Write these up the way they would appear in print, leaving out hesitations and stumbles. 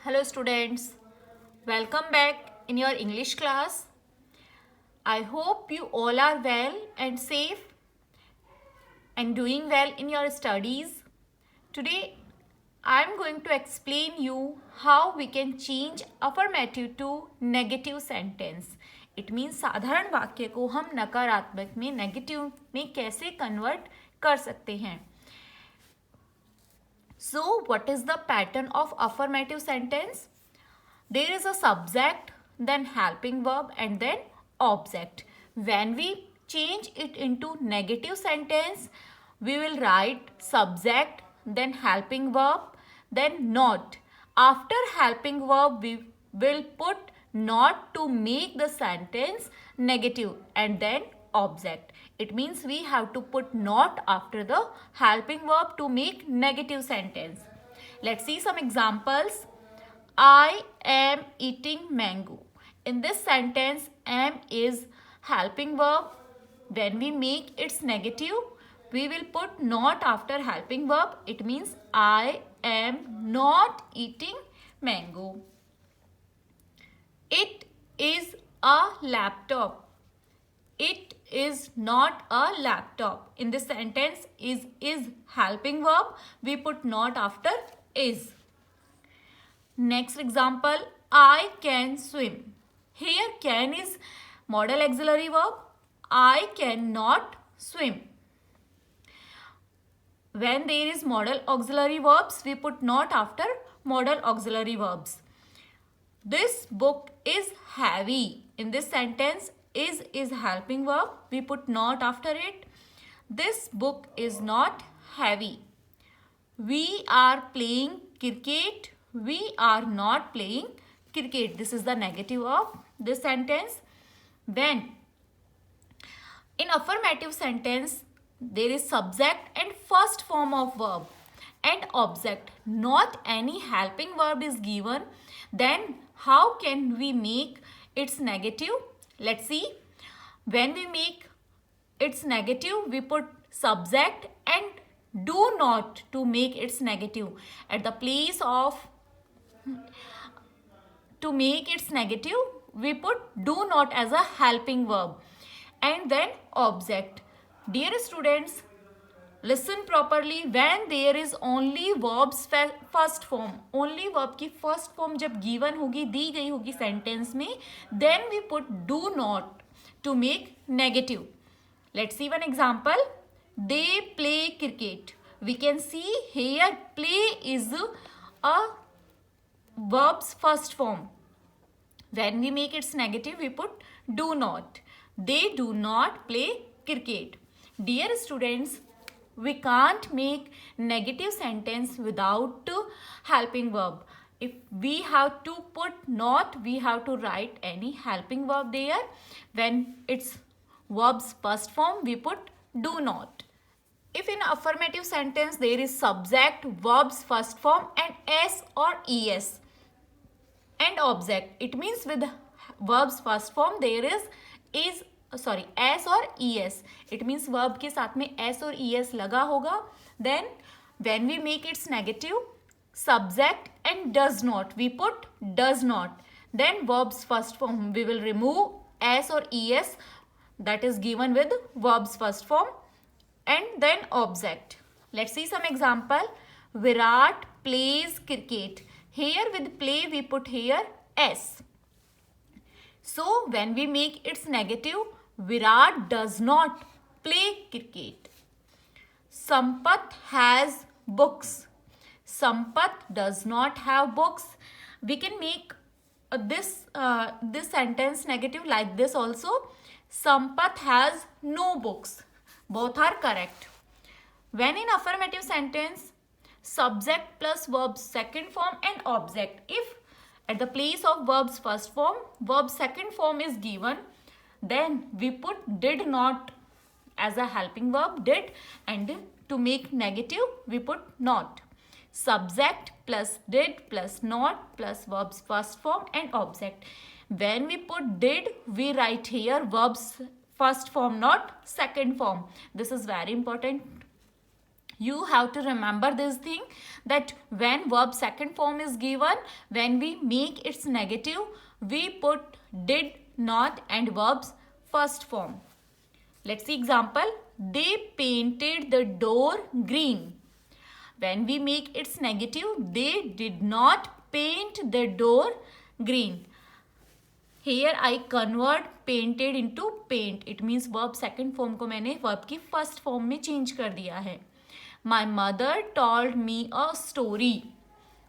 Hello students, welcome back in your English class. I hope you all are well and safe and doing well in your studies. Today I am going to explain you how we can change affirmative to negative sentence. It means साधारण वाक्य को हम नकारात्मक में negative में कैसे convert कर सकते हैं. So what is the pattern of affirmative sentence? There is a subject, then helping verb and then object. When we change it into negative sentence, we will write subject, then helping verb, then not. After helping verb, we will put not to make the sentence negative and then object. It means we have to put not after the helping verb to make negative sentence. Let's see some examples. I am eating mango. In this sentence, am is helping verb. When we make its negative, we will put not after helping verb. It means I am not eating mango. It is a laptop. It is not a laptop. In this sentence, is helping verb. We put not after is. Next example, I can swim. Here can is modal auxiliary verb. I cannot swim. When there is modal auxiliary verbs, we put not after modal auxiliary verbs. This book is heavy. In this sentence, is helping verb. We put not after it. This book is not heavy. We are playing cricket. We are not playing cricket. This is the negative of this sentence. Then, in affirmative sentence, there is subject and first form of verb and object. Not any helping verb is given. Then, how can we make its negative? Let's see. When we make its negative, we put subject and do not to make its negative. At the place of to make its negative, we put do not as a helping verb and then object. Dear students, listen properly. When there is only verbs first form, only verb की first form जब given होगी, दी गई होगी sentence में, then we put do not to make negative. Let's see one example. They play cricket. We can see here play is a verb's first form. When we make its negative, we put do not. They do not play cricket. Dear students, we can't make negative sentence without helping verb. If we have to put not, we have to write any helping verb there. When it's verb's first form, we put do not. If in affirmative sentence there is subject, verb's first form and s or es and object, it means with verb's first form there is s or es. It means verb के साथ में s और es लगा होगा. Then when we make its negative, subject and does not, we put does not. Then verb's first form, we will remove s or es that is given with verb's first form and then object. Let's see some example. Virat plays cricket. Here with play we put here s. So when we make its negative, Virat does not play cricket. Sampath has books. Sampath does not have books. We can make this sentence negative like this also. Sampath has no books. Both are correct. When in affirmative sentence, subject plus verb second form and object. If at the place of verb's first form, verb second form is given, then we put did not as a helping verb, did, and to make negative, we put not. Subject plus did plus not plus verb's first form and object. When we put did, we write here verb's first form, not second form. This is very important. You have to remember this thing, that when verb second form is given, when we make its negative, we put did, not and verbs first form. Let's see example. They painted the door green. When we make its negative, they did not paint the door green. Here I convert painted into paint. It means verb second form को मैंने verb की first form में change कर दिया है. My mother told me a story.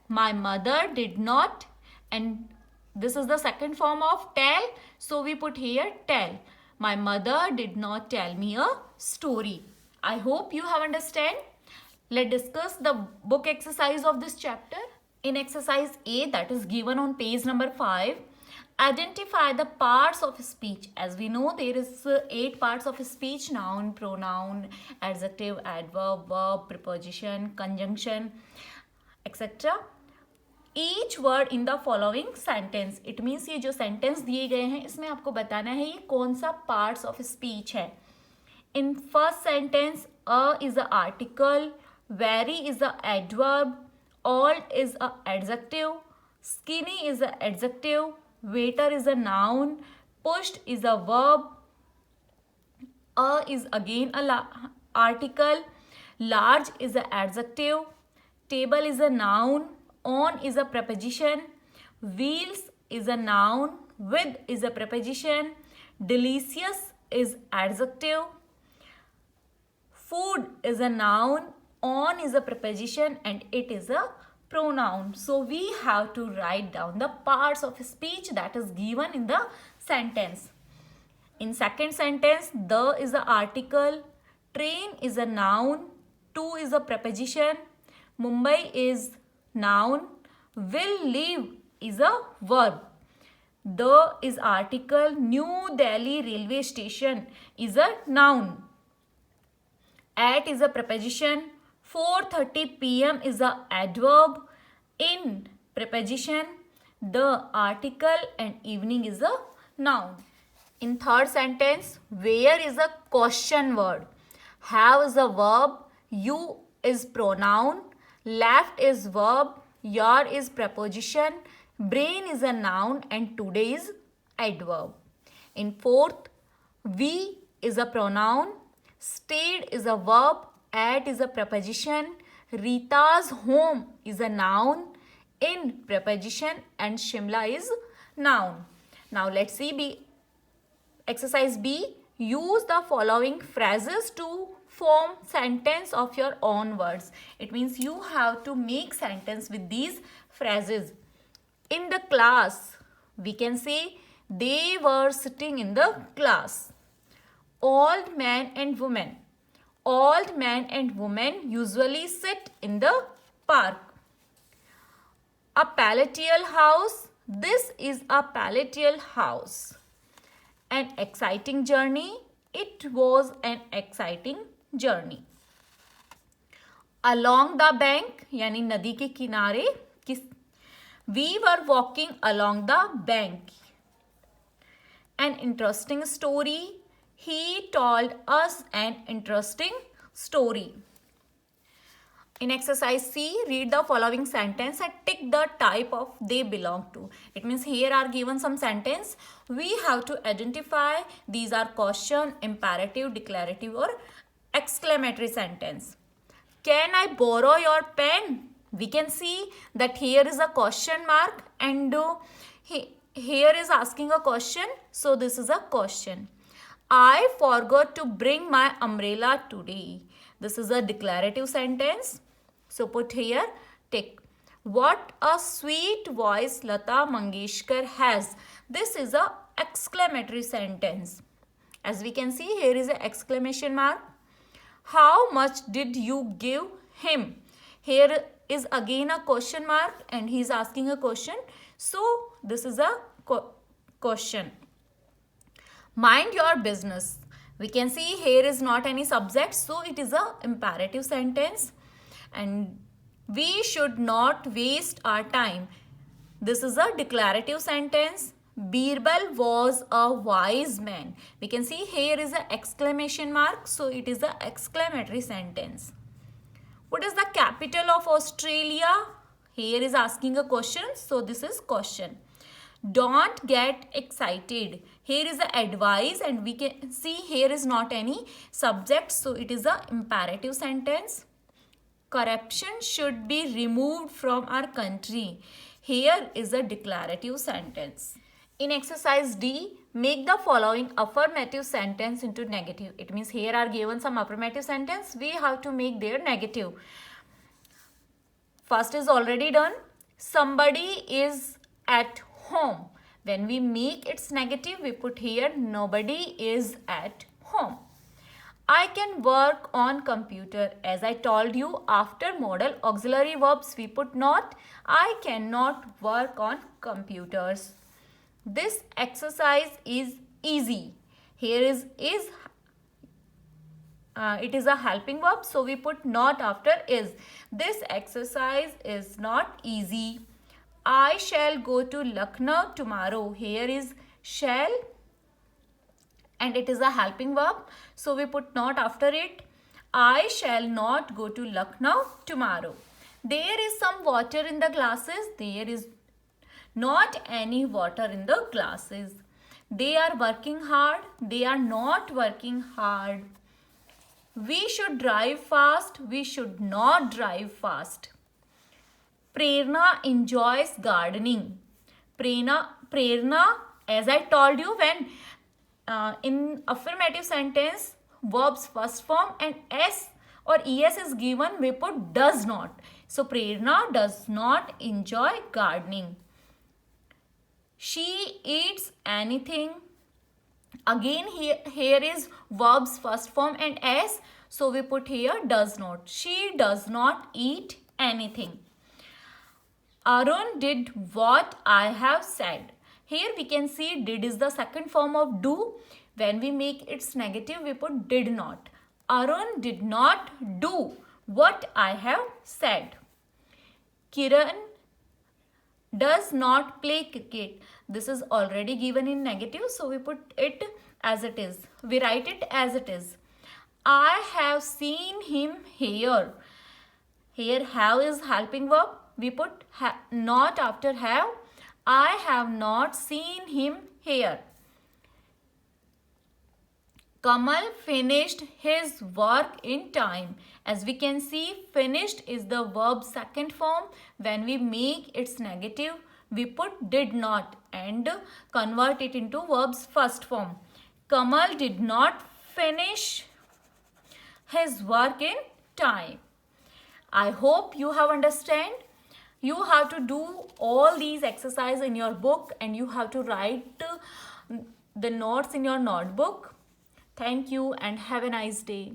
My mother did not, and this is the second form of tell, so we put here tell. My mother did not tell me a story. I hope you have understand. Let's discuss the book exercise of this chapter. In exercise A, that is given on page number 5, identify the parts of speech. As we know, there is 8 parts of speech: noun, pronoun, adjective, adverb, verb, preposition, conjunction, etc. Each word in the following sentence. It means ये जो sentence दिए गए हैं, इसमें आपको बताना है ये कौन सा parts of speech है. In first sentence, a is a article, very is a adverb, old is a adjective, skinny is a adjective, waiter is a noun, pushed is a verb, a is again a article, large is a adjective, table is a noun, on is a preposition, wheels is a noun, with is a preposition, delicious is adjective, food is a noun, on is a preposition, and it is a pronoun. So we have to write down the parts of speech that is given in the sentence. In second sentence, the is the article, train is a noun, to is a preposition, Mumbai is noun, will leave is a verb. The is article, New Delhi railway station is a noun. At is a preposition, 4:30 p.m. is a adverb, in preposition, the article, and evening is a noun. In third sentence, where is a question word, have is a verb, you is pronoun, left is verb, your is preposition, brain is a noun, and today is adverb. In fourth, we is a pronoun, stayed is a verb, at is a preposition, Rita's home is a noun, in preposition, and Shimla is noun. Now let's see B. Exercise B. Use the following phrases to form sentence of your own words. It means you have to make sentence with these phrases. In the class, we can say they were sitting in the class. Old man and woman. Old man and woman usually sit in the park. A palatial house. This is a palatial house. An exciting journey. It was an exciting journey. Along the bank, यानी नदी के किनारे. We were walking along the bank. An interesting story. He told us an interesting story. In exercise C, read the following sentence and tick the type of they belong to. It means here are given some sentence. We have to identify these are question, imperative, declarative or exclamatory sentence. Can I borrow your pen? We can see that here is a question mark and here is asking a question. So this is a question. I forgot to bring my umbrella today. This is a declarative sentence. So put here tick. What a sweet voice Lata Mangeshkar has. This is a exclamatory sentence. As we can see, here is an exclamation mark. How much did you give him? Here is again a question mark and he is asking a question. So this is a question. Mind your business. We can see here is not any subject, so it is a imperative sentence. And we should not waste our time. This is a declarative sentence. Birbal was a wise man. We can see here is an exclamation mark, so it is an exclamatory sentence. What is the capital of Australia? Here is asking a question. So this is question. Don't get excited. Here is the advice, and we can see here is not any subject. So it is a imperative sentence. Corruption should be removed from our country. Here is a declarative sentence. In exercise D, make the following affirmative sentence into negative. It means here are given some affirmative sentence. We have to make their negative. First is already done. Somebody is at home. When we make its negative, we put here nobody is at home. I can work on computer. As I told you, after modal auxiliary verbs, we put not. I cannot work on computers. This exercise is easy. Here is it is a helping verb, so we put not after is. This exercise is not easy. I shall go to Lucknow tomorrow. Here is shall, and it is a helping verb, so we put not after it. I shall not go to Lucknow tomorrow. There is some water in the glasses. There is not any water in the glasses. They are working hard. They are not working hard. We should drive fast. We should not drive fast. Prerna enjoys gardening. Prerna, as I told you, when in affirmative sentence, verbs first form and S or ES is given, we put does not. So Prerna does not enjoy gardening. She eats anything. Again here is verbs first form and S, so we put here does not. She does not eat anything. Arun did what I have said. Here we can see did is the second form of do. When we make its negative, we put did not. Arun did not do what I have said. Kiran does not play cricket. This is already given in negative, so we put it as it is. We write it as it is. I have seen him here. Here have is helping verb. We put not after have. I have not seen him here. Kamal finished his work in time. As we can see, finished is the verb second form. When we make its negative, we put did not and convert it into verb's first form. Kamal did not finish his work in time. I hope you have understand. You have to do all these exercises in your book and you have to write the notes in your notebook. Thank you and have a nice day.